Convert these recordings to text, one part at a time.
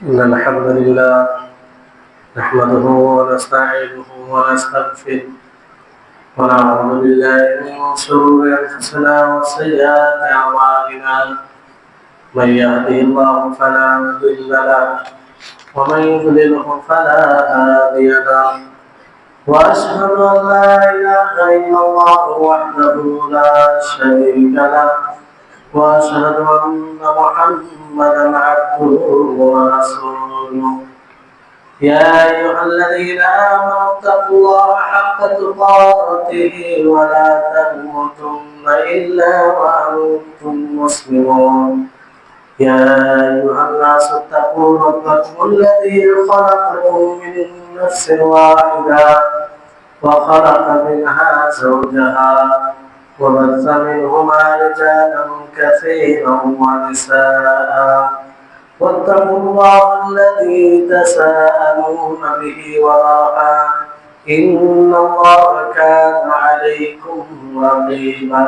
إن الحمد لله نحمده ونستعينه ونستغفره ونعوذ بالله من شرور أنفسنا وسيئات أعمالنا من يهده الله فلا مضل له ومن يضلله فلا هادي له وأشهد أن لا إله إلا الله وحده لا شريك له وأشهد أن محمدا عبده ورسوله يا أيها الذين آمنوا اتقوا الله حق تقاته ولا تموتن إلا وأنتم مسلمون يا أيها الناس اتقوا ربكم الذي خلقكم من نفس واحدة وخلق منها زوجها وبث منهما رجالا كثيرا ونساء واتقوا الله الذي تساءلون به والأرحام إن الله كان عليكم رقيبا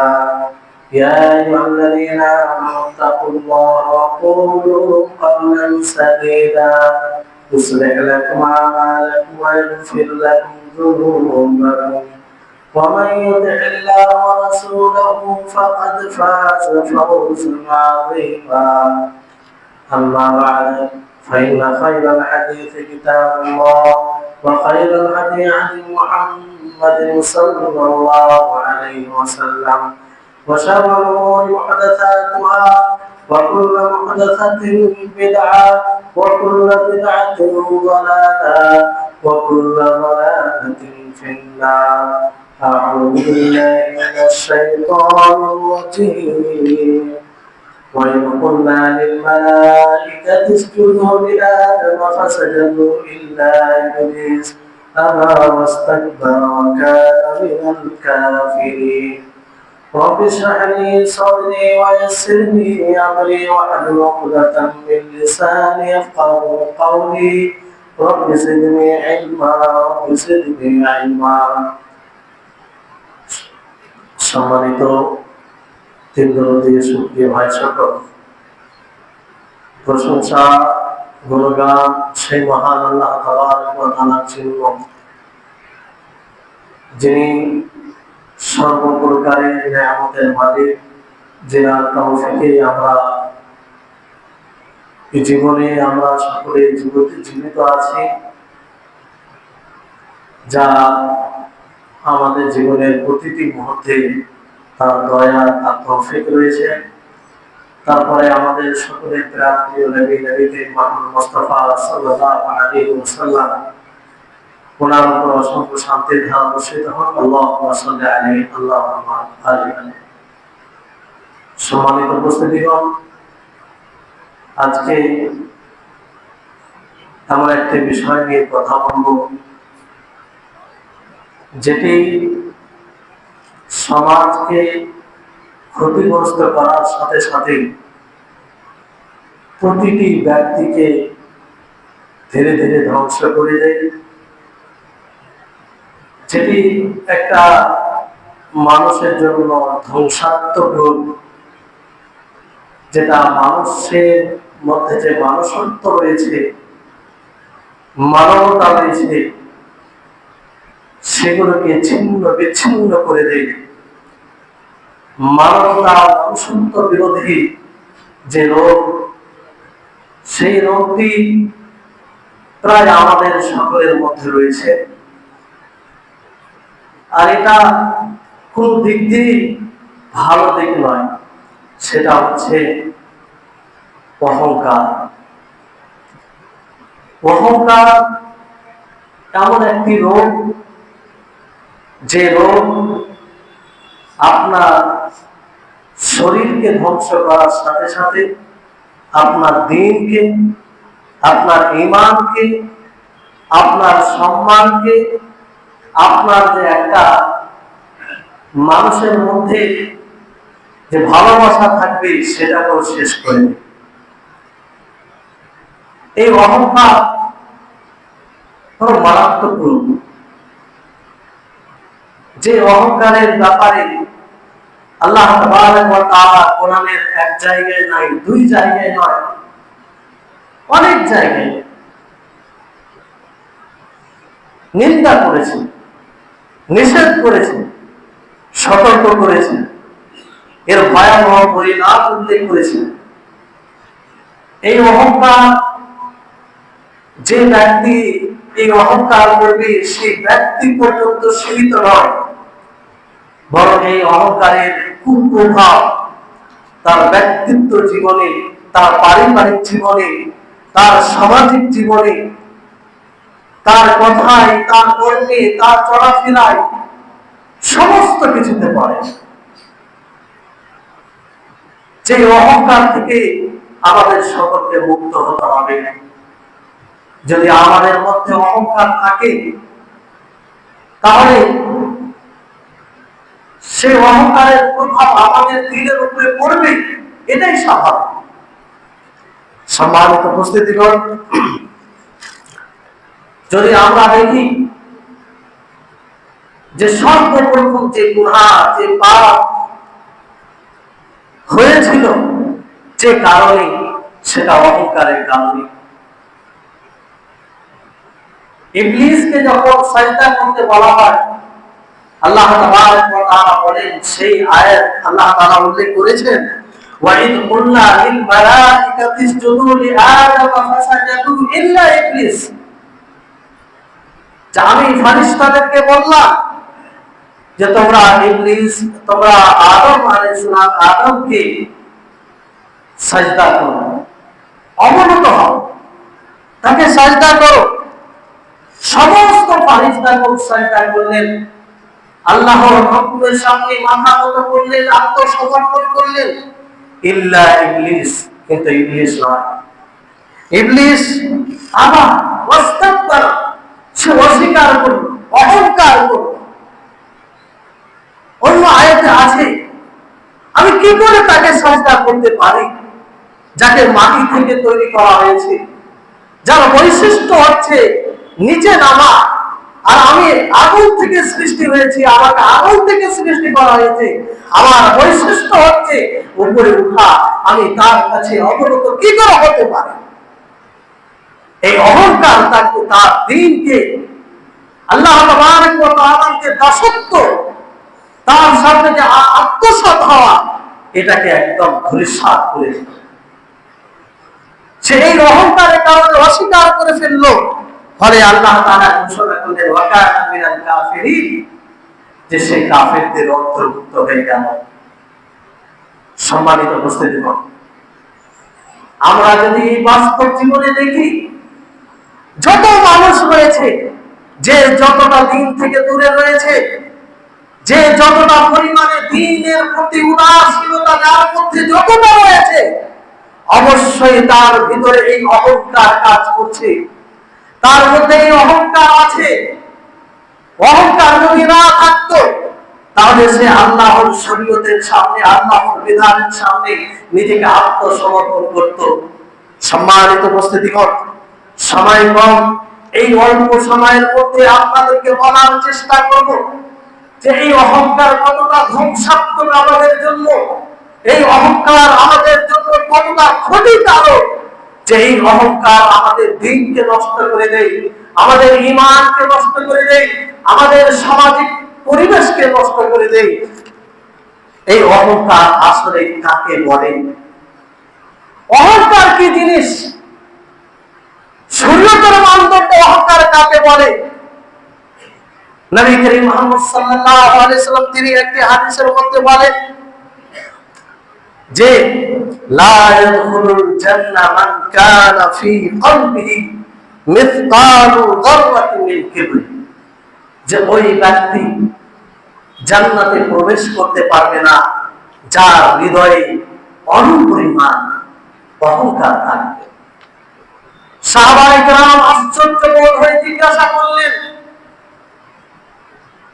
يا أيها الذين آمنوا اتقوا الله وقولوا قولا سديدا يصلح لكم أعمالكم ويغفر لكم ذنوبكم ومن يطع الله ورسوله فقد فاز فوزا عظيما أما بعد فإن خير الحديث كتاب الله وخير الهدي هدي محمد صلى الله عليه وسلم وشر الأمور محدثاتها وكل محدثة بدعة وكل بدعة ضلالة وكل ضلالة في النار أعوذ بالله من الشيطان الرجيم وإذ قلنا للملائكة اسجدوا لآدم فسجدوا إلا إبليس أبى واستكبر وكان من الكافرين رب اشرح لي صدري ويسر لي أمري واحلل عقدة من لساني يفقهوا قولي رب زدني علما رب زدني علما সম্মানিত ভাই সকল, প্রশংসা গুণগান সেই মহান আল্লাহ তাবারক ওয়া তাআলার জন্য, যিনি সর্বপ্রকারের নিয়ামতের মালিক, যার তৌফিকে আমরা এই জীবনে আমরা সকলে জীবিত আছি, যা আমাদের জীবনের প্রতিটি মুহূর্তে তার দয়া তার তৌফিক রয়েছে। তারপরে আমাদের সকলের প্রিয় নবী মুহাম্মদ মুস্তাফা সাল্লাল্লাহু আলাইহি ওয়াসাল্লাম, ওনার উপর অসংখ্য শান্তির ধারা বর্ষিত হোক। আল্লাহুম্মা সাল্লি আলাইহি আল্লাহুম্মা আমিন। সম্মানিত উপস্থিতিগণ, আজকে আমরা একটি বিষয় নিয়ে কথা বলবো, যেটি সমাজকে ক্ষতিগ্রস্ত করার সাথে সাথে প্রতিটি ব্যক্তিকে ধীরে ধীরে ধ্বংস করে দেয়, যেটি একটা মানুষের জন্য ধ্বংসাত্মক রূপ, যেটা মানুষের মধ্যে যে মানুষত্ব রয়েছে, মানবতা রয়েছে, সেগুলোকে ছিন্ন বিচ্ছিন্ন করে দেয়। মানবতা মনুষ্যত্ব বিরোধী যে রোগ, সেই রোগটি প্রায় আমাদের সকলের মধ্যে রয়েছে। আর এটা কোন দিক দিয়ে ভালো দিক নয়, সেটা হচ্ছে অহংকার। অহংকার এমন একটি রোগ, যে রোগ আপনার শরীরকে ধ্বংস করার সাথে সাথে আপনার দ্বীনকে, আপনার ঈমানকে, আপনার সম্মানকে, আপনার যে একটা মানুষের মধ্যে যে ভালোবাসা থাকবে সেটাকেও শেষ করে দেবে। এই অহংকার বড় মারাত্মক রূপ, যে অহংকারের ব্যাপারে আল্লাহ তাবারক ওয়া তাআলা কোরআনের এক জায়গায় নাই, দুই জায়গায় নয়, অনেক জায়গায় নিন্দা করেছেন, নিষেধ করেছেন, সতর্ক করেছেন, এর ভয়াবহ পরিণাম উল্লেখ করেছেন। এই অহংকার, যে ব্যক্তি এই অহংকার করবে সেই ব্যক্তি পর্যন্ত সীমিত নয়, বরং এই অহংকারের কুপ্রভাব তার ব্যক্তিত্ব জীবনে, তার পারিবারিক জীবনে, তার সামাজিক জীবনে, তার কথায়, তার কর্মে, তার চলাফেরায়, সমস্ত কিছুতে পড়ে। যে অহংকার থেকে আমাদের সকলকে মুক্ত হতে হবে। যদি আমাদের মধ্যে অহংকার থাকে, তাহলে সেই অহংকারের প্রভাব আমাদের দিলের উপরে পড়বে, এটাই স্বাভাবিক। সম্মানিত উপস্থিতিগণ, যদি আমরা দেখি যে সর্বপ্রথম যে গুনাহ, যে পাপ হয়েছিল যে কারণে, সেটা অহংকারের কারণে। ইবলিসকে যখন সাজদা করতে বলা হয়, আল্লাহ তাবারক ওয়া তাআলা বলেন, সেই আয়াত আল্লাহ তাআলা উল্লেখ করেছেন, ওয়াইদ কুল্লা লিল মালাইকাতি ইসজুদু লিআদম ফাসাজাদু ইল্লা ইবলিস। আমি ফেরেশতাদেরকে বললাম যে তোমরা আদম আলাইহিস সালাম, আদমকে সাজদা করো, অবনত হও, তাকে সাজদা করো। সমস্ত ফেরেশতাগণ সাজদা করলেন, আল্লাহর হুকুমের সামনে মাথা নত করলেন, আত্মসমর্পণ করলেন, ইল্লা ইবলিস, কিন্তু ইবলিস নয়। ইবলিস আবা ওয়াস্তাকবার, সে অস্বীকার করল, অহংকার করল। অন্য আয়াতে আছে, আমি কি করে তাকে সাজদা করতে পারি যাকে মাটি থেকে তৈরি করা হয়েছে, যার বৈশিষ্ট্য হচ্ছে নিচে নামা, আর আমি আগুন থেকে সৃষ্টি হয়েছি, আমাকে আগুন থেকে সৃষ্টি করা হয়েছে, আমার বৈশিষ্ট্য হচ্ছে উপরে উঠা, আমি তার কাছে অবনত কি করে হতে পারি? এই অহংকার তাকে, তার দ্বীনকে, আল্লাহ তাবারক ওয়া তাআলাকে দাসত্ব, তার সাথে যে আত্মসাৎ হওয়া, এটাকে একদম ধূলিসাৎ করে দিল। সে এই অহংকারের কারণে অস্বীকার করে ফেললো, ফলে আল্লাহ তাআলা ঘোষণা করলেন, ওয়া কানা মিনাল কাফিরিন, যে সে কাফেরদের অন্তর্ভুক্ত হয়ে গেল। সম্মানিত উপস্থিতিগণ, আমরা যদি বাস্তব জীবনে দেখি, যত মানুষ রয়েছে যে যতটা দিন থেকে দূরে রয়েছে, যে যতটা পরিমাণে দ্বীনের প্রতি উদাসীনতা যার মধ্যে যতটা রয়েছে, অবশ্যই তার ভিতরে এই অহংকার কাজ করছে, তার মধ্যে এই অহংকার আছে। অহংকার যদি না থাকতো, তাহলে সে আল্লাহর শরীয়তের সামনে, আল্লাহর বিধানের সামনে নিজেকে আত্মসমর্পণ করত। সম্মানিত উপস্থিতিগণ, সময় কম, এই অল্প সময়ের মধ্যে আপনাদেরকে বলার চেষ্টা করব যে এই অহংকার কতটা ধ্বংসাত্মক আমাদের জন্য, এই অহংকার আমাদের জন্য কতটা ক্ষতিকারক, যে এই অহংকার আমাদের দিনকে নষ্ট করে দেয়, আমাদের ঈমানকে নষ্ট করে দেয়, আমাদের সামাজিক পরিবেশকে নষ্ট করে দেয়। এই অহংকার আসলে কাকে বলে? অহংকার কি জিনিস? শরীয়তের মানদণ্ডে অহংকার কাকে বলে? নবী করিম মুহাম্মদ সাল্লাল্লাহু আলাইহি সাল্লাম তিনি একটি হাদিসের মধ্যে বলেন যে লা ইয়াদখুলুল জান্নাহ মান কানা ফি কলবিহি মিসকালু যাররাতিন মিন কিবর, যে ওই ব্যক্তি জান্নাতে প্রবেশ করতে পারবে না যার হৃদয়ে অনুপরিমাণ অহংকার থাকবে। সাহাবায়ে কেরাম আশ্চর্য বোধ হয়ে জিজ্ঞাসা করলেন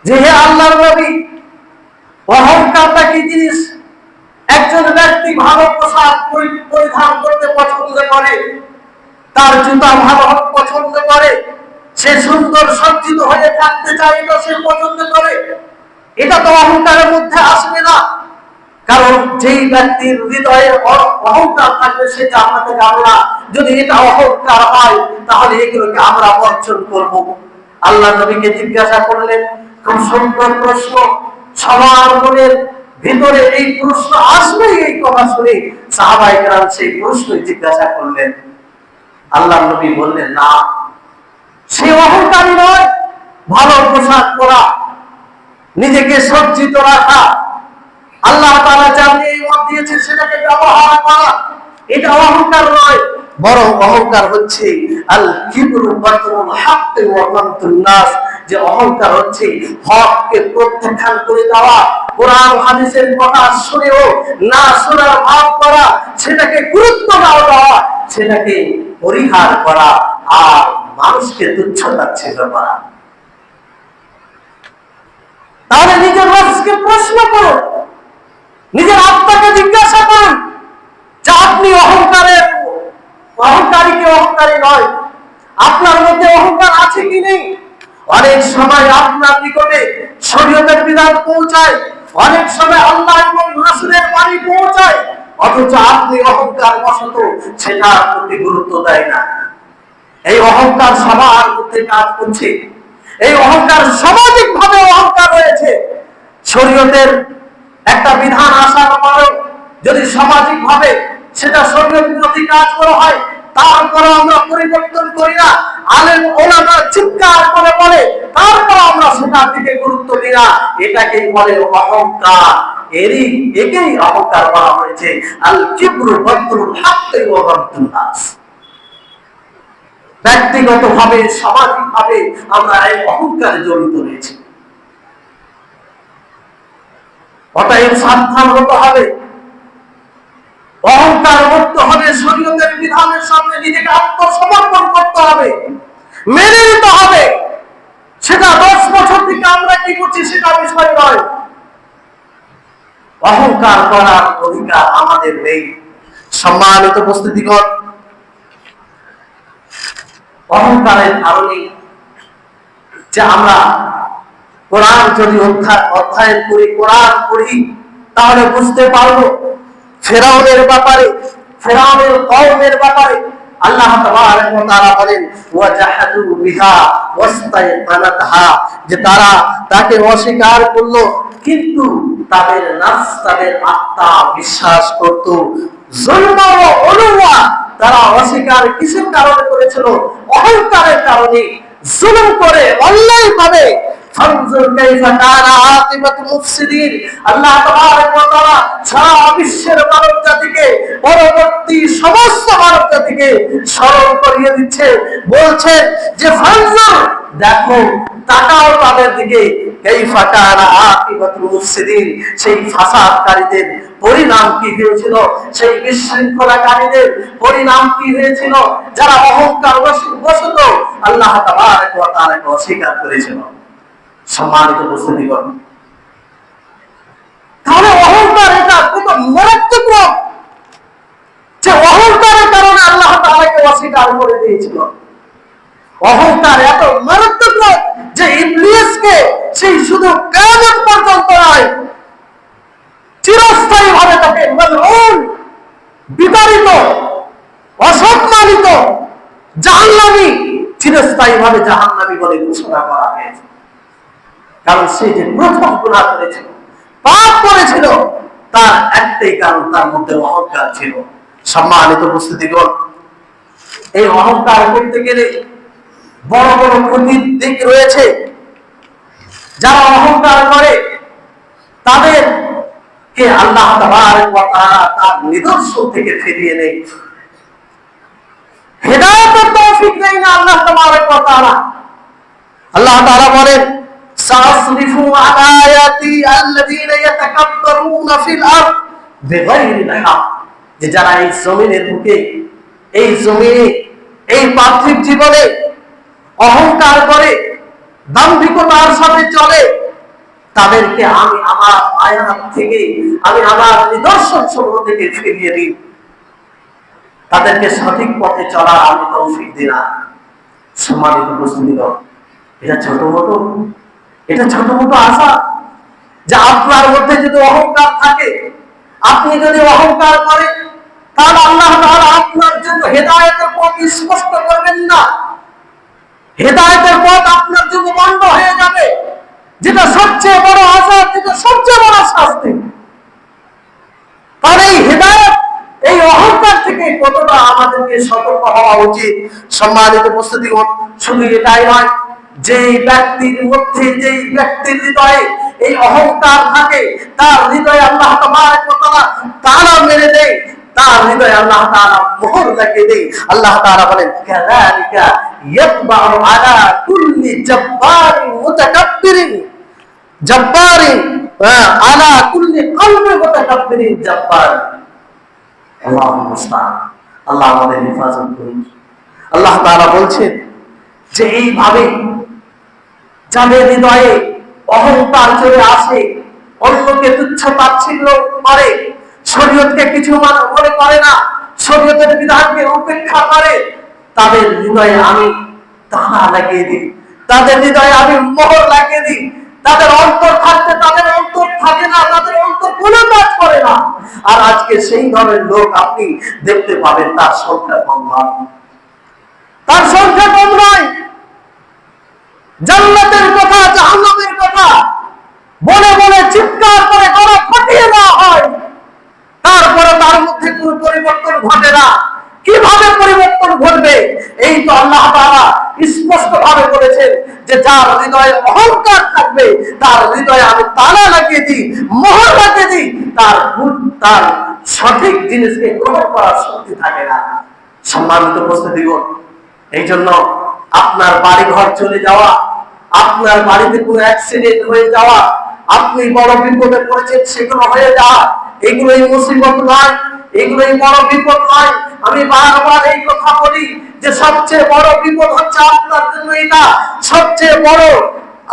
যে হে আল্লাহর নবী, অহংকারটা কি জিনিস? একজন ব্যক্তি ভালো পোশাক পরিধান করতে পছন্দ করে, তার জুতা ভালো পছন্দ করে, সে সুন্দর সজ্জিত হয়ে থাকতে চায়, এটা সে পছন্দ করে, এটা তো অহংকারের মধ্যে আসবে না। কারণ যেই ব্যক্তির হৃদয়ে অহংকার থাকবে সে জান্নাতে যাবে না, যদি এটা অহংকার হয় তাহলে এগুলোকে আমরা বর্জন করব। আল্লাহ নবীকে জিজ্ঞাসা করলেন, খুব সুন্দর প্রশ্ন, সবার মনের ভিতরে এই প্রশ্ন আসবে। এই কথা শুনে সাহাবায়ে কেরাম সেই প্রশ্নই জিজ্ঞাসা করলেন। আল্লাহ নবী বললেন, না, সে অহংকারী নয়। ভালো পোশাক পরা, নিজেকে সজ্জিত রাখা, আল্লাহ তাআলা যা নিয়ামত দিয়েছে সেটাকে ব্যবহার করা, এটা অহংকার নয়। বরং অহংকার হচ্ছে আল কিবরু বাতরুল হাক্কি ওয়া গামতুন নাস, যে অহংকার হচ্ছে হককে প্রত্যাখ্যান করে দেওয়া, কোরআন হাদিসের কথা শুনেও না শোনার ভাব করা, সেটাকে গুরুত্ব না দেওয়া, সেটাকে পরিহার করা, আর মানুষকে তুচ্ছ তাচ্ছিল্য করা। তাহলে নিজের নফসকে প্রশ্ন করুন, নিজের আত্মাকে জিজ্ঞাসা করুন যে আপনি অহংকারী কি অহংকারী নয়? আপনার মধ্যে অহংকার আছে কি নেই? অনেক সময় আপনার নিকটে শরীয়তের বিধান পৌঁছায়, অনেক সময় আল্লাহ এবং রাসূলের বাণী পৌঁছায়, অথচ আপনি অহংকার বশত সেটার প্রতি গুরুত্ব দেয় না। এই অহংকার সবার মধ্যে কাজ করছে। এই অহংকার সামাজিক ভাবে অহংকার রয়েছে। শরীয়তের একটা বিধান আসার পরেও যদি সামাজিক ভাবে সেটা শরীয়ত বিরোধী কাজ করা হয়, তারপরে আমরা পরিবর্তন করি না, আলেম ওলামা চিৎকার করে বলে, তারপর আমরা সেটার দিকে গুরুত্ব দিই না, এটাকেই বলে অহংকার। একেই অহংকার বলা হয়েছে আল কিবরু বাতরুল হাক্কি ওয়া গামতুন নাস। ব্যক্তিগতভাবে সামাজিকভাবে আমরা এই অহংকারে জড়িত রয়েছি। অতএব সাবধান হতে হবে, অহংকার মুক্ত হবে, শরীয়তের বিধানের সামনে নিজেকে আত্মসমর্পণ করতে হবে, মেনে নিতে হবে। সেটা 10 বছর থেকে আমরা কি করছি সেটা বিষয় নয়। অহংকার করার অধিকার আমাদের নেই। সম্মানিত উপস্থিতিগণ, অহংকারের কারণে যে আমরা কোরআন যদি অধ্যয়ন করি, কোরআন পড়ি, তাহলে বুঝতে পারবো ফেরাউনের ব্যাপারে, ফেরাউনের কওমের ব্যাপারে আল্লাহ তাবারক ওয়া তাআলা বলেন, ওয়া জাহাদু বিহা ওয়াস্তায়কানাতহা, যে তারা তাকে অস্বীকার করলো, কিন্তু তাদের নফস, তাদের আত্মা বিশ্বাস করত। যুলম ও উলুওয়া, তারা অস্বীকার কিসের কারণে করেছিল? অহংকারের কারণে। জুলুম করে, অন্যায়ভাবে। ফানজুর কাইফা কানা আকিবাতুল মুফসিদিন, আল্লাহ তাবারক ওয়া তাআলা সারা বিশ্বের মানব জাতিকে, পরবর্তী সমস্ত মানব জাতিকে স্মরণ করিয়ে দিচ্ছে, বলছেন যে ফানজুর, দেখো, তাকাও তাদের দিকে, কাইফা কানা আকিবাতুল মুফসিদিন, সেই ফাসাদকারীদের পরিণাম কি হয়েছিল, সেই বিশৃঙ্খলাকারীদের পরিণাম কি হয়েছিল, যারা অহংকার বশত আল্লাহ তাবারক ওয়া তাআলাকে অস্বীকার করেছিল। সম্মানিত উপস্থিতিগণ, তাহলে অহংকার এটা কত মারাত্মক রোগ, যে অহংকারের কারণে আল্লাহ তাআলাকে অস্বীকার করে দিয়েছিল। অহংকার এত মারাত্মক রোগ যে ইবলিসকে সেই শুধু কিয়ামত পর্যন্ত নয়, চিরস্থায়ী ভাবে তাকে মালউন, বিতাড়িত, অসম্মানিত, জাহান্নামী, চিরস্থায়ী ভাবে জাহান্নামী বলে ঘোষণা করা হয়েছে। কারণ সে যে প্রথম গুনাহ করেছিল, পাপ করেছিল, তার একটাই কারণ, তার মধ্যে অহংকার ছিল। সম্মানিত উপস্থিতিগণ, এই অহংকার করতে গেলে বড় বড় ক্ষতির দিক রয়েছে। যারা অহংকার করে তাদেরকে আল্লাহ তাবারক ওয়া তাআলা তার নিদর্শন থেকে ফিরিয়ে নেয়, হেদায়েতের তৌফিক দেয় না আল্লাহ তাবারক ওয়া তাআলা। আল্লাহ তাআলা বলেন, সাসরিফু আন আয়াতি আল্লাযীনা ইয়াতাকাব্বারুনা ফিল আরদ বিগাইরিল হক, যে যারা এই জমিনের বুকে, এই জমিনে, এই পার্থিব জীবনে অহংকার করে, দাম্ভিকতার সাথে চলে, তাদেরকে আমি আমার আয়াত থেকে, আমি আমার নিদর্শন সমূহ থেকে ফিরিয়ে দিই, তাদেরকে সঠিক পথে চলার আমি তৌফিক দিই না। সম্মানিত উপস্থিতিগণ, এটা ছোট মোটো আশা, যে আপনার মধ্যে যদি অহংকার থাকে, আপনি যদি অহংকার করেন, তাহলে আল্লাহ তাআলা আপনার জন্য হেদায়েতের পথ স্পষ্ট করবেন না। হেদায়েতের পথ আপনার জন্য বন্ধ হয়ে যাবে, যেটা সবচেয়ে বড় আযাব, যেটা সবচেয়ে বড় শাস্তি। কারণ এই হেদায়েত, এই অহংকার থেকে কতটা আমাদেরকে সতর্ক হওয়া উচিত। সম্মানিত উপস্থিতিগণ, শুধু এটাই নয়, যেই ব্যক্তির মধ্যে, যেই ব্যক্তির হৃদয়ে এই অহংকার থাকে, তার হৃদয়ে আল্লাহ তাআলা মেরে দেয়, তার হৃদয়ে আল্লাহ তাআলা মোহর লাগিয়ে দেয়। আল্লাহ তাআলা বলেন, কাযালিকা ইয়াতবাউ আলা কুল্লি জাব্বারিন মুতাকাব্বিরিন, জাব্বারিন আলা কুল্লি কলবি মুতাকাব্বিরিন জাব্বার। আল্লাহু মুস্তাআন। আল্লাহ আমাদের হেফাজত করুন। আল্লাহ তাআলা বলছেন যে এইভাবে যাদের হৃদয়ে অহংকার চলে আসে, অন্যকে তুচ্ছ তাচ্ছিল্য করে, শরীয়তকে কিছু মনে করে না, শরীয়তের বিধানকে উপেক্ষা করে, তাদের হৃদয়ে আমি তালা লাগিয়ে দিই, তাদের হৃদয়ে আমি মোহর লাগিয়ে দিই। তাদের অন্তর থাকতে তাদের অন্তর থাকে না, তাদের অন্তর কোনো কাজ করে না। আর আজকে সেই ধরনের লোক আপনি দেখতে পাবেন, তার সংখ্যা কম নয়, তার সংখ্যা কম নয়। জান্নাতের কথা, জাহান্নামের কথা বলে বলে চিৎকার করে গলা ফাটিয়ে দেওয়া হয়, তারপরে তার মধ্যে কোনো পরিবর্তন ঘটে না। কিভাবে পরিবর্তন ঘটবে? এই তো আল্লাহ তাআলা স্পষ্ট ভাবে বলেছেন যে যার হৃদয়ে অহংকার থাকবে, তার হৃদয়ে আমি তালা লাগিয়ে দিই, মোহর লাগিয়ে দিই, তার সঠিক জিনিসকে গ্রহণ করার শক্তি থাকে না। সম্মানিত উপস্থিতিগণ, এই জন্য আপনার বাড়ি ঘর চলে যাওয়া, আপনার বাড়িতে কোনো অ্যাক্সিডেন্ট হয়ে যাওয়া, আপনি বড় বিপদে পড়েছেন, সেগুলো হয়ে যাওয়া, এগুলোই মুসিবত নয়, এগুলোই বড় বিপদ নয়। আমি বারবার এই কথা বলি যে সবচেয়ে বড় বিপদ হচ্ছে আপনার জন্য এটা, সবচেয়ে বড়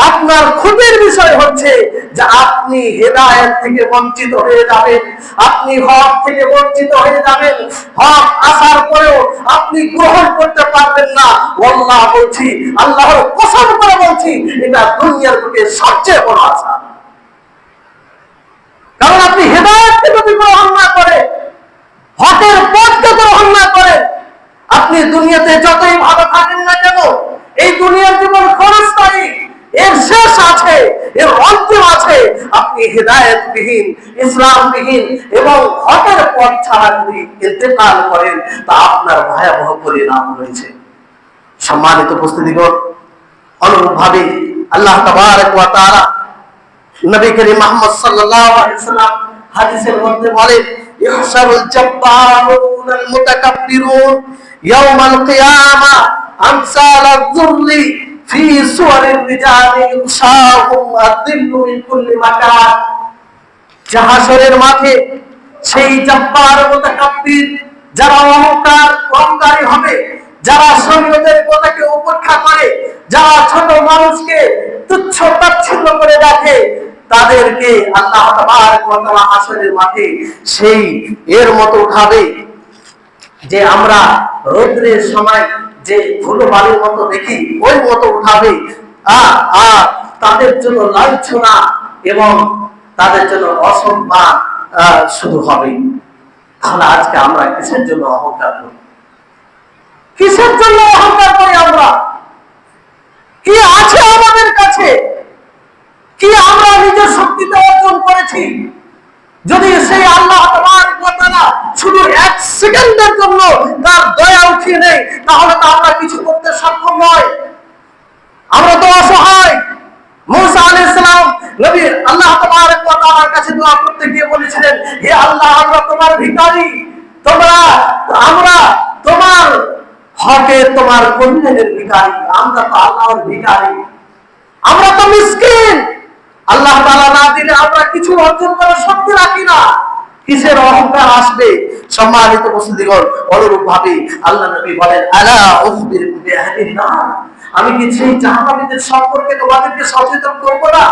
আপনার ক্ষতির বিষয় হচ্ছে যে আপনি হেদায়েত থেকে বঞ্চিত হয়ে যাবেন, আপনি হক থেকে বঞ্চিত হয়ে যাবেন। হক আসার পরেও আপনি গ্রহণ করতে পারবেন না। আল্লাহ বলছি, আল্লাহর কসম করে বলছি, এটা দুনিয়ার বুকে সবচেয়ে বড় আশা। কারণ আপনি হেদায়েতকে যদি গ্রহণ না করে, হকের পথকে গ্রহণ না করে, আপনি দুনিয়াতে যতই ভালো থাকেন না কেন, এই দুনিয়ার জীবন ক্ষণস্থায়ী, এর শেষ আছে, এর অন্তিম আছে। আপনি হেদায়েতবিহীন, ইসলামবিহীন এবং হকের পথ ছাড়া যদি ইন্তেকাল করেন, তা আপনার ভয়াবহ পরিণাম রয়েছে। সম্মানিত উপস্থিতিগণ, অনুরূপভাবে আল্লাহ তাবারক ওয়া তাআলা নবী করিম মুহাম্মদ সাল্লাল্লাহু আলাইহি ওয়াসাল্লাম হাদিসের মধ্যে বলেন, ইহশারুল জাব্বারুনাল মুতাকাব্বিরুন ইয়াওমাল কিয়ামা আমসালায যুররি ফি সুওয়ারির রিজালি ইউশাহুম আদ-দিল্লু মিন কুল্লি মাকান। হাশরের মাঠে সেই জাব্বার মুতাকাব্বির, যারা অহংকারী হবে, যারা শরীয়তের কথাকে উপেক্ষা করে, যারা ছোট মানুষকে তুচ্ছ তাচ্ছিল্য করে দেখে, তাদেরকে আল্লাহ তাবারক ওয়া তাআলা হাশরের মাঠে সেই এর মতো উঠাবে যে আমরা রৌদ্রের সময় যে ধুলো বালির মতো দেখি, ওই মতো উঠাবে। তাদের জন্য লাঞ্ছনা এবং তাদের জন্য অসম্মান শুরু হবে। তাহলে আজকে আমরা কিসের জন্য অহংকার করি? কিসের জন্য অহংকার করি? আমরা কি আছে আমাদের কাছে? কি আমরা নিজের শক্তিতে অর্জন করেছি? যদি সেই আল্লাহ তাবারক ওয়া তাআলা শুধু এক সেকেন্ডের জন্য তার দয়া উঠিয়ে নেয়, তাহলে তো আমরা কিছু করতে সক্ষম নয়। আমরা তো অসহায়। মুসা আলাইহিস সালাম নবী আল্লাহ তাবারক ওয়া তাআলার কাছে দোয়া করতে গিয়ে বলেছিলেন, হে আল্লাহ, আমরা তোমার ভিখারি, আমরা তোমার হকে, তোমার কল্যাণের ভিখারি, আমরা তো আল্লাহর ভিখারি, আমরা তো মিসকিন। আল্লাহ তাআলা না দিলে আমরা কিছু অর্জন করার শক্তি রাখি না। কিসের অহংকার আসবে? সম্মানিত উপস্থিতিগণ, অনুরূপ ভাবে আল্লাহ নবী বলেন, আলা উখবিরুকুম বিআহলিন নার, আমি কি সেই জাহান্নামীদের সম্পর্কে তোমাদেরকে সচেতন করব না?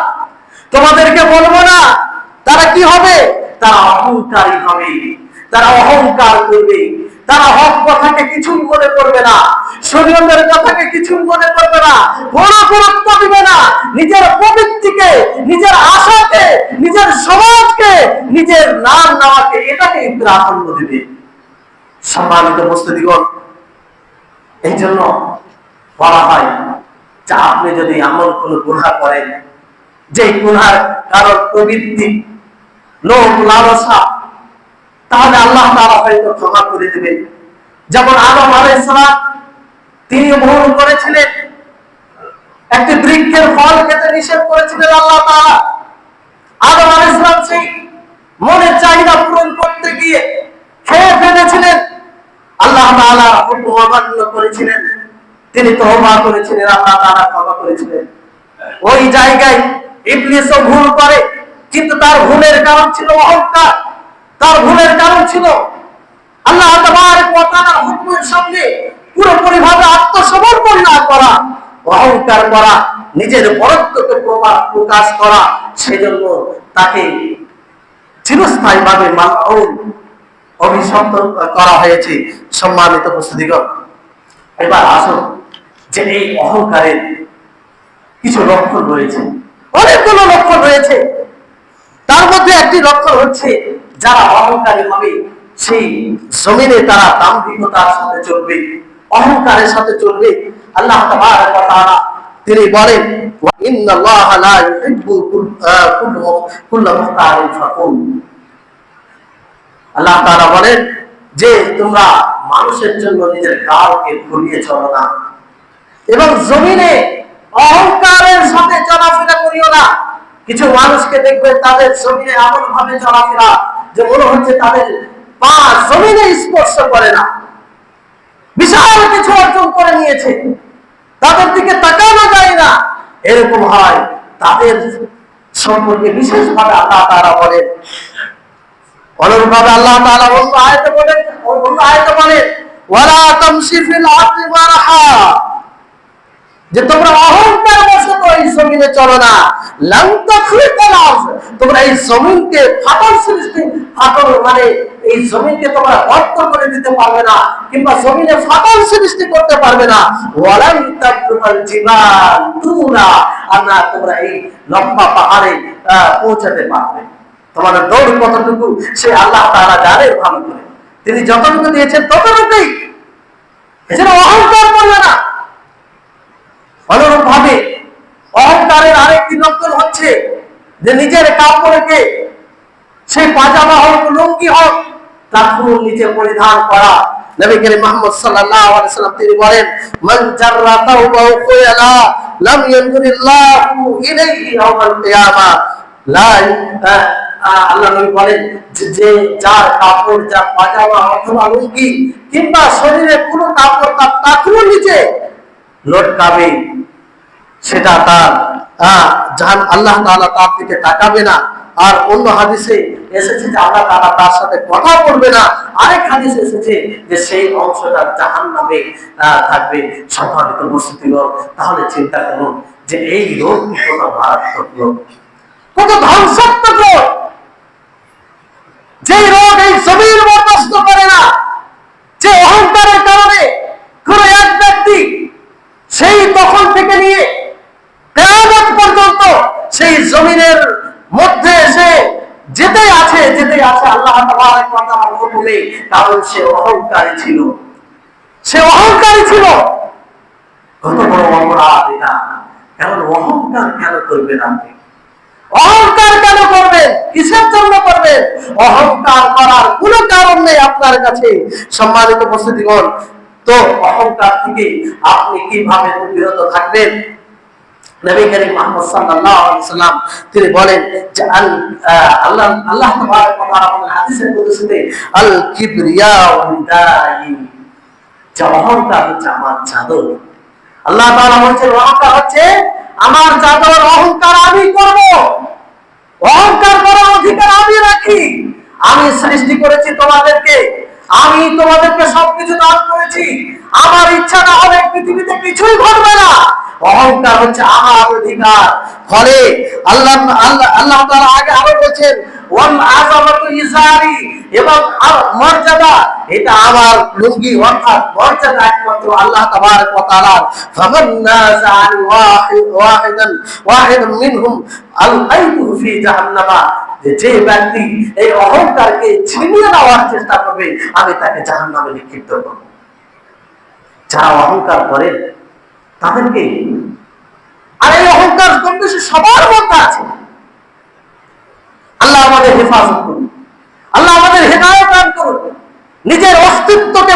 তোমাদেরকে বলবো না? তারা কি হবে? তারা অহংকারী হবে, তারা অহংকার করবে, তারা হক কথাকে কিছু মনে করবে না, শরীয়তের কথাকে কিছু মনে করবে না, কোনো গুরুত্ব দিবে না, নিজের প্রবৃত্তিকে, নিজের আশাকে, নিজের সমাজকে, নিজের নাম নেওয়াকে, এটাকে প্রাধান্য দিবে। সম্মানিত উপস্থিতিগণ, এই জন্য বলা হয় যে আপনি যদি এমন কোন গুনাহ করেন যে গুনার কারণ প্রবৃত্তি লোভ লালসা, তাহলে আল্লাহ তাআলা হয়তো ক্ষমা করে দিবেন। যেমন আদম আলাইহিস সালাম, তিনি ভুল করেছিলেন, একটি বৃক্ষের ফল খেতে নিষেধ করেছিলেন আল্লাহ তাআলা। আদম আলাইহিস সালাম সেই মনের চাহিদা পূরণ করতে গিয়ে খেয়ে ফেলেছিলেন, আল্লাহ তাআলা হুকুম অমান্য করেছিলেন, তিনি তওবা করেছিলেন, আল্লাহ তাআলা ক্ষমা করেছিলেন। ওই জায়গায় ইবলিসও ভুল করে, কিন্তু তার ভুলের কারণ ছিল অহংকার, তার ভুলের কারণ ছিল আল্লাহ তাবারক ওয়া তাআলার হুকুমের সামনে পুরোপুরি ভাবে আত্মসমর্পণ না করা, অহংকার করা, নিজের বড়ত্বকে প্রকাশ করা। সেজন্য তাকে চিরস্থায়ী ভাবে মালউন, অভিশপ্ত করা হয়েছে। সম্মানিত উপস্থিতিগণ, এবার আসুন যে এই অহংকারের কিছু লক্ষণ রয়েছে, অনেকগুলো লক্ষণ রয়েছে। তার মধ্যে একটি লক্ষণ হচ্ছে যারা অহংকারী হবে সেই জমিনে তারা দাম্ভিকতার সাথে চলবে, অহংকারের সাথে চলবে। আল্লাহ তাবারক ওয়া তাআলা তিনি বলেন, ওয়া ইন্নাল্লাহা লা ইউহিব্বু কুল্লা মুখতারিন ফাখুর। আল্লাহ তাআলা বলেন যে তোমরা মানুষের জন্য নিজের গালকে ফুলিয়ে চলো না, এবং জমিনে অহংকারের সাথে চলাফেরা করিও না। কিছু মানুষকে দেখবেন তাদের জমিনে এমন ভাবে চলাফেরা যে মনে হচ্ছে তাদের পা জমিনে স্পর্শ করে না, বিশাল কিছু অর্জন করে নিয়েছে, তাদের দিকে তাকানো যায় না। এরকম হয়, তাদের সম্পর্কে বিশেষভাবে আল্লাহ তাআলা বলেন। অনুরূপভাবে আল্লাহ তাআলা অন্য আয়াতে বলেন ওয়ালা তামশি ফিল আরদি মারহা, যে তোমরা অহংকার বশত এই জমিনে চলো না। লাম তাখরিকাল আরদ, তোমরা এই জমিনকে ফাটল সৃষ্টি, ফাটল মানে এই জমিনকে তোমরা গর্ত করে দিতে পারবে না, কিংবা জমিনে ফাটল সৃষ্টি করতে পারবে না। ওয়ালাম তাবলুগাল জিবাল তুলা, আর না তোমরা এই লম্বা পাহাড়ে পৌঁছাতে পারবে। তোমাদের দৌড় কতটুকু সে আল্লাহ তাআলা জানেন ভালো করে, তিনি যতটুকু দিয়েছেন ততটুকুই, এছাড়া অহংকার করবে না। অনুরূপ ভাবে অহংকারের আরেকটি লক্ষণ হচ্ছে যে নিজের কাপড়কে, সেই পাজামা হোক লুঙ্গি হোক, তার পুরো নিচে পরিধান করা। নবী করিম মুহাম্মদ সাল্লাল্লাহু আলাইহি ওয়াসাল্লাম তিনি বলেন, মান জাররা তাওবাহু খুয়ালা লাম ইয়ানজুরিল্লাহু ইলাইহি ইয়াওমাল কিয়ামা। আল্লাহ নবী বলেন যে যার কাপড়, যার পাজামা অথবা লুঙ্গি কিংবা শরীরে কোনো কাপড় তার টাকনুর নিচে লটকাবে, সেটা তার আল্লাহ তাআলা তার দিকে তাকাবে না। আর অন্য হাদিসে এসেছে যে আল্লাহ তাআলা তার সাথে কথা বলবে না। আরেক হাদিসে এসেছে যে সেই অংশটা জাহান্নামে থাকবে। সম্মানিত উপস্থিতিগণ, তাহলে চিন্তা করুন যে এই রোগ কত মারাত্মক রোগ, কত ধ্বংসাত্মক রোগ, যে রোগ এই জমিন বরদাস্ত করে না। যে অহংকারের কারণে কোন এক ব্যক্তি সেই তখন থেকে নিয়ে কিয়ামত পর্যন্ত সেই জমিনের মধ্যে এসে যেতেই আছে আল্লাহ তাবারক ওয়া তাআলার হুকুমে, কারণ সে অহংকারী ছিল, সে অহংকারী ছিল। কত বড় অপরাধ এটা! কারণ অহংকার কেন করবেন আপনি? অহংকার কেন করবেন? কিসের জন্য করবেন? অহংকার করার কোনো কারণ নেই আপনার কাছে। সম্মানিত উপস্থিতিগণ, তো অহংকার থেকে আপনি কিভাবে বিরত থাকবেন? নবী করিম মুহাম্মদ সাল্লাল্লাহু আলাইহি ওয়াসাল্লাম তিনি বলেন যে আল্লাহ তাবারক ওয়া তাআলা হাদিসে কুদসিতে আল কিবরিয়া ওয়াদাই, যে অহংকার হচ্ছে আমার চাদর। আল্লাহ তাআলা বলেছেন অহংকার হচ্ছে আমার চাদর, অহংকার আমি করব, অহংকার করার অধিকার আমি রাখি। আমি সৃষ্টি করেছি তোমাদেরকে, আমি তোমাদেরকে সবকিছু দান করেছি, আমার ইচ্ছা না হলে পৃথিবীতে কিছুই ঘটবে না। অহংকার হচ্ছে আমার অধিকার। ফলে আল্লাহ তাআলা আগে আরো বলেন ওয়াল আযামাতু ইজারি, এবং মর্যাদা এটা আমার লুঙ্গি, অর্থাৎ মর্যাদা একমাত্র আল্লাহ তাবারক ওয়া তাআলার। ফামান নাযাআন ওয়াহিদান মিনহুম আলকাইতুহু ফি জাহান্নামা, যে ব্যক্তি এই অহংকারকে ছিনিয়ে নেওয়ার চেষ্টা করবে আমি তাকে জাহান্নামে নিক্ষিপ্ত করব। যারা অহংকার করে তাদেরকে, আর এই অহংকার কম বেশি সবার মধ্যে আছে। আল্লাহ আমাদের হেফাজত করুন, আল্লাহ আমাদের হেদায়েত দান করুন, নিজের অস্তিত্বকে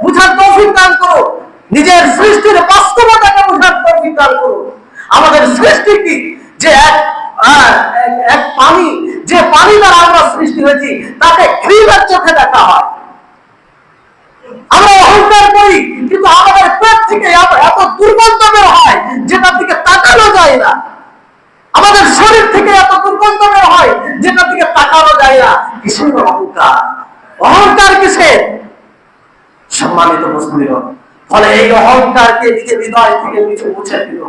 বুঝার তৌফিক দান করুন, নিজের সৃষ্টির বাস্তবতাকে বুঝার তৌফিক দান করুন। আমাদের সৃষ্টি কি? যে এক পানি, যে পানি দ্বারা আমরা সৃষ্টি হয়েছি তাকে ঘৃণার চোখে দেখা হয়। আমরা অহংকার করি, কিন্তু আমাদের পেট থেকে এত দুর্গন্ধ বের হয় যেটার দিকে তাকানো যায় না। আমাদের শরীর থেকে এত দুর্গন্ধ বের হয় যেটার দিকে তাকানো যায় না। কিসের অহংকার? অহংকার কিসের? সম্মানিত মুসলিম, ফলে এই অহংকারকে নিজের হৃদয় থেকে মুছে দিল।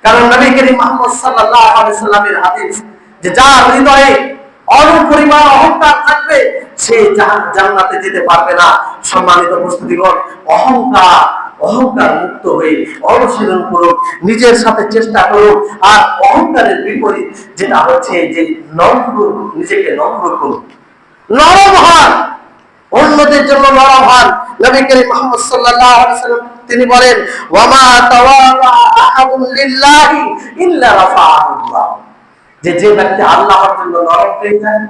কারণ নবী করিম মুহাম্মদ সাল্লাল্লাহু আলাইহি সাল্লামের হাদিস, যে যার হৃদয়ে অনুপরিমাণ অহংকার থাকবে সে জান্নাতে যেতে পারবে না। সম্মানিত মুসলিমগণ, অহংকার মুক্ত হয়ে অনুশীলন করুন, নিজের সাথে চেষ্টা করুন। আর অহংকারের বিপরীত যেটা হচ্ছে যে নম্র, নিজেকে নম্র করুন, নরম হন, অন্যদের জন্য নরম হন। নবী করিম মুহাম্মদ সাল্লাল্লাহু আলাইহি সাল্লাম তিনি বলেন, ওয়ামা তাওয়ালা আহাদুন লিল্লাহি ইল্লা রাফাআহুল্লাহ, যে ব্যক্তি আল্লাহর জন্য নরম হয়ে যায়,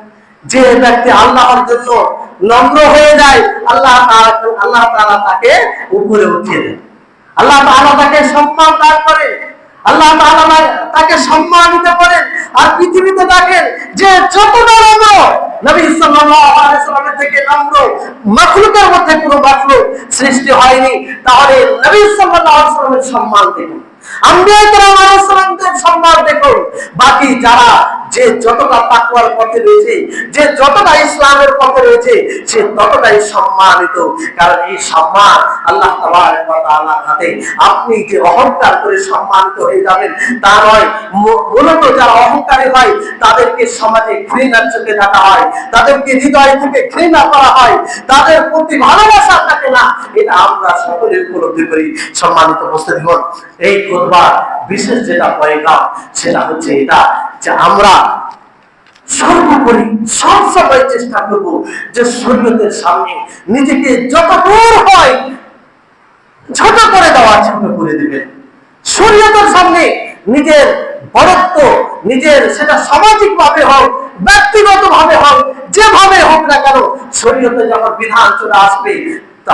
যে ব্যক্তি আল্লাহর জন্য নম্র হয়ে যায়, আল্লাহ তাআলা তাকে উপরে উঠিয়ে দেন, আল্লাহ তাআলা তাকে সম্মান দান করেন, আল্লাহ তাআলা তাকে সম্মানিত করেন। আর পৃথিবীতে দেখেন যে যতটা নম্র নবী সাল্লাল্লাহু আলাইহি সাল্লামের থেকে নম্র মাখলুকের মধ্যে কোনো মাখলুক সৃষ্টি হয়নি। তাহলে নবী সাল্লাল্লাহু আলাইহি সাল্লামের সম্মান দেখুন, আম্বিয়া কেরাম আলাইহিস সালামদের সম্মান দেখুন। বাকি যারা যে যতটা তাকওয়ার পথে রয়েছে, যে যতটা ইসলামের পথে রয়েছে, সে ততটাই সম্মানিত। কারণ এই সম্মান আল্লাহ তাবারক ওয়া তাআলার হাতে। আপনি যে অহংকার করে সম্মানিত হয়ে যাবেন তা নয়। মূলত যারা অহংকারী হয় তাদেরকে সমাজে ঘৃণার চোখে দেখা হয়, তাদেরকে হৃদয় থেকে ঘৃণা করা হয়, তাদের প্রতি ভালোবাসা থাকে না। এটা আমরা সকলে উপলব্ধি করি। সম্মানিত মুসলিমগণ, এই খুতবার বিশেষ যেটা পয়গাম সেটা হচ্ছে এটা, যে আমরা সর্বোপরি সবসময় চেষ্টা করব যে শরীয়তের সামনে নিজেকে যত দূর হয় ছোট করে দেওয়া, ছোট করে দিবেন। শরীয়তের সামনে নিজের বড়ত্ব, নিজের সেটা সামাজিক ভাবে হোক, ব্যক্তিগত ভাবে হোক, যেভাবে হোক না কেন, শরীয়তে যখন বিধান চলে আসবে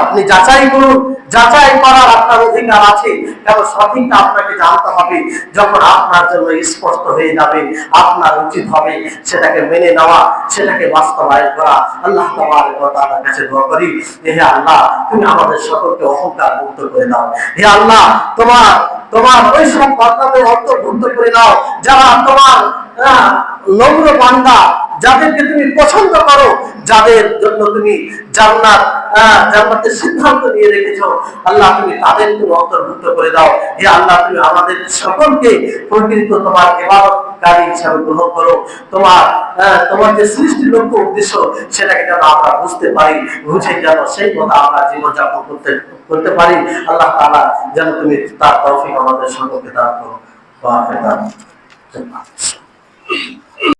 আপনি যাচাই করুন। যাচাই করার আপনার অধিকার আছে, কারণ সঠিকটা আপনাকে জানতে হবে। যখন আপনার জন্য স্পষ্ট হয়ে যাবে, আপনার উচিত হবে সেটাকে মেনে নেওয়া, সেটাকে বাস্তবায়ন করা। আল্লাহ তাবারক ওয়া তাআলার কাছে দোয়া করি, হে আল্লাহ, তুমি আমাদের সকলকে অহংকার মুক্ত করে দাও। হে আল্লাহ, তোমার ওই সব বান্দাদের অন্তর্ভুক্ত করে নাও যারা তোমার নম্র বান্দা, যাদেরকে তুমি পছন্দ করো, যাদের জন্য তুমি জান্নাতের সিদ্ধান্ত নিয়ে রেখেছো। আল্লাহ, তুমি তাদেরকে অন্তর্ভুক্ত করে দাও। হে আল্লাহ, তুমি আমাদের সকলকে প্রকৃত তোমার ইবাদতকারী হিসাবে গ্রহণ করো। তোমার যে সৃষ্টির লক্ষ্য উদ্দেশ্য সেটাকে যেন আমরা বুঝতে পারি, বুঝে যেন সেই কথা আমরা জীবনযাপন করতে পারি। আল্লাহ তাআলা যেন তুমি তার তৌফিক আমাদের সকলকে দান করো।